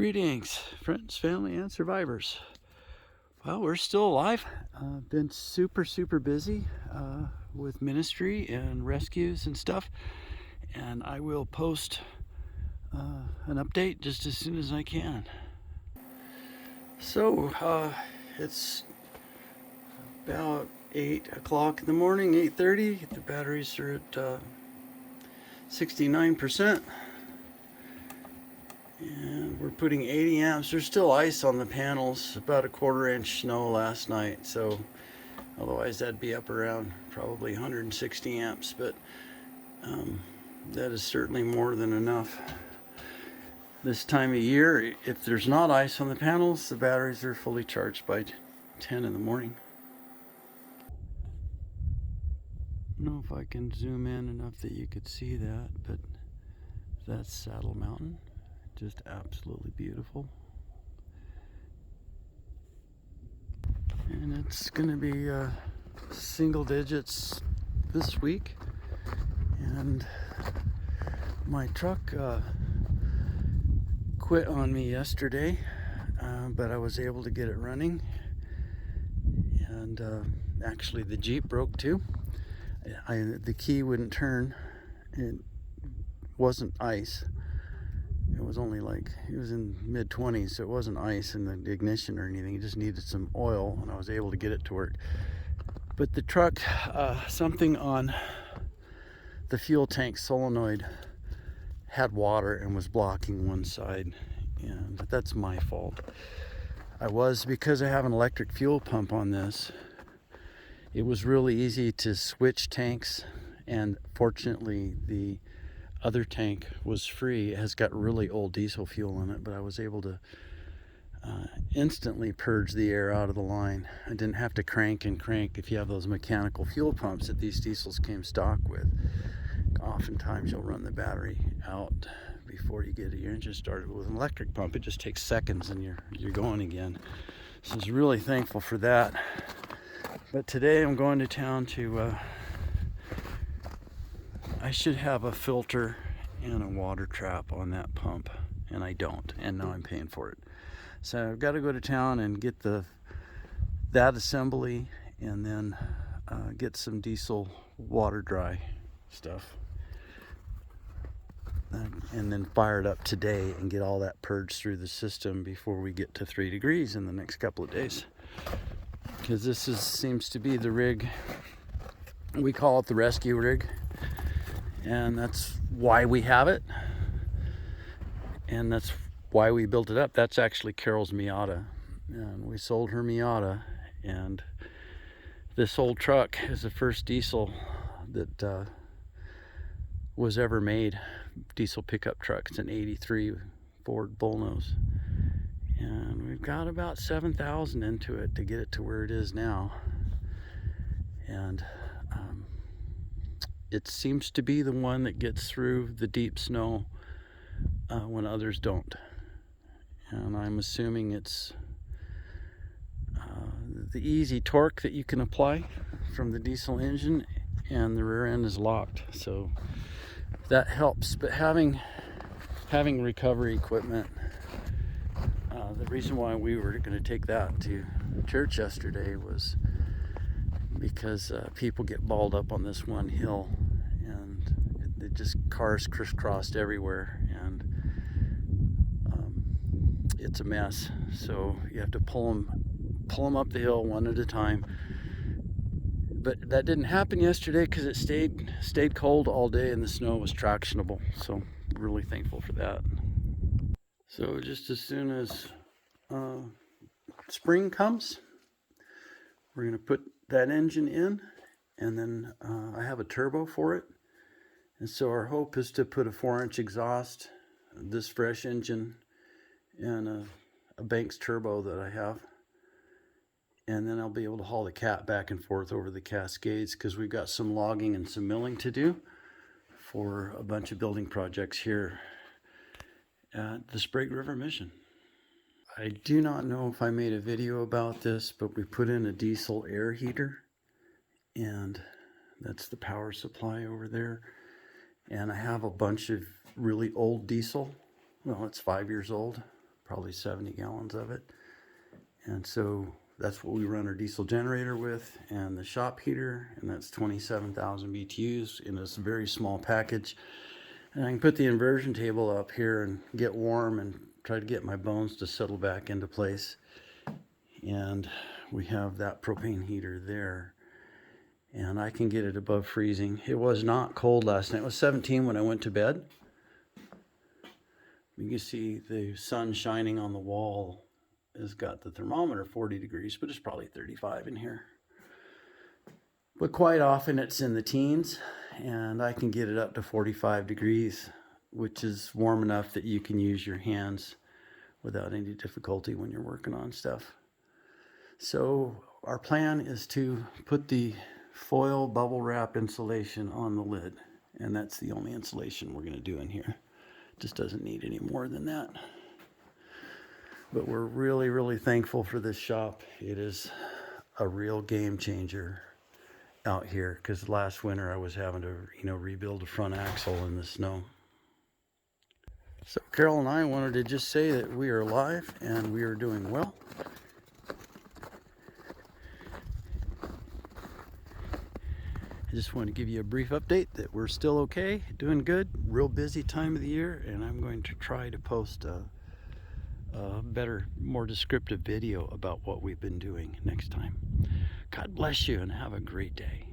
Greetings, friends, family, and survivors. Well, we're still alive. Been super busy with ministry and rescues and stuff. And I will post an update just as soon as I can. So, it's about 8 o'clock in the morning, 8:30. The batteries are at 69%. And we're putting 80 amps. There's still ice on the panels, about a 1/4-inch snow last night, so otherwise that'd be up around probably 160 amps, but that is certainly more than enough. This time of year, if there's not ice on the panels, the batteries are fully charged by 10 in the morning. I don't know if I can zoom in enough that you could see that, but that's Saddle Mountain. Just absolutely beautiful. And it's gonna be single digits this week. And my truck quit on me yesterday, but I was able to get it running. And actually the Jeep broke too. The key wouldn't turn. It wasn't ice. It was only it was in mid-20s, so it wasn't ice in the ignition or anything. It just needed some oil, and I was able to get it to work. But the truck, something on the fuel tank solenoid had water and was blocking one side, and that's my fault. Because I have an electric fuel pump on this, it was really easy to switch tanks, and fortunately the other tank was free. It has got really old diesel fuel in it, but I was able to instantly purge the air out of the line. I didn't have to crank and crank. If you have those mechanical fuel pumps that these diesels came stock with, oftentimes you'll run the battery out before you get your engine started. With an electric pump, it just takes seconds and you're going again. So I was really thankful for that. But today I'm going to town to I should have a filter and a water trap on that pump, and I don't, and now I'm paying for it. So I've got to go to town and get that assembly, and then get some diesel water dry stuff, and then fire it up today and get all that purged through the system before we get to 3 degrees in the next couple of days. Because this seems to be the rig. We call it the rescue rig. And that's why we have it, and that's why we built it up. That's actually Carol's Miata, and we sold her Miata, and this old truck is the first diesel that was ever made, diesel pickup truck. It's an 83 Ford Bullnose, and we've got about 7,000 into it to get it to where it is now. And it seems to be the one that gets through the deep snow when others don't. And I'm assuming it's the easy torque that you can apply from the diesel engine, and the rear end is locked, so that helps. But having recovery equipment, the reason why we were going to take that to church yesterday was because people get balled up on this one hill, and it just cars crisscrossed everywhere, and it's a mess. So you have to pull them up the hill one at a time. But that didn't happen yesterday because it stayed cold all day, and the snow was tractionable. So really thankful for that. So just as soon as spring comes, we're going to put that engine in, and then I have a turbo for it, and so our hope is to put a 4-inch exhaust, this fresh engine, and a Banks turbo that I have, and then I'll be able to haul the cat back and forth over the Cascades, because we've got some logging and some milling to do for a bunch of building projects here at the Sprague River Mission. I do not know if I made a video about this, but we put in a diesel air heater, and that's the power supply over there. And I have a bunch of really old diesel. Well, it's 5 years old, probably 70 gallons of it. And so that's what we run our diesel generator with, and the shop heater, and that's 27,000 BTUs in this very small package. And I can put the inversion table up here and get warm and try to get my bones to settle back into place. And we have that propane heater there, and I can get it above freezing. It was not cold last night. It was 17 when I went to bed. You can see the sun shining on the wall has got the thermometer 40 degrees, but it's probably 35 in here. But quite often it's in the teens, and I can get it up to 45 degrees, which is warm enough that you can use your hands without any difficulty when you're working on stuff. So our plan is to put the foil bubble wrap insulation on the lid, and that's the only insulation we're going to do in here. Just doesn't need any more than that. But we're really thankful for this shop. It is a real game changer out here, because last winter I was having to rebuild a front axle in the snow. So Carol and I wanted to just say that we are alive and we are doing well. I just want to give you a brief update that we're still okay, doing good, real busy time of the year, and I'm going to try to post a better, more descriptive video about what we've been doing next time. God bless you and have a great day.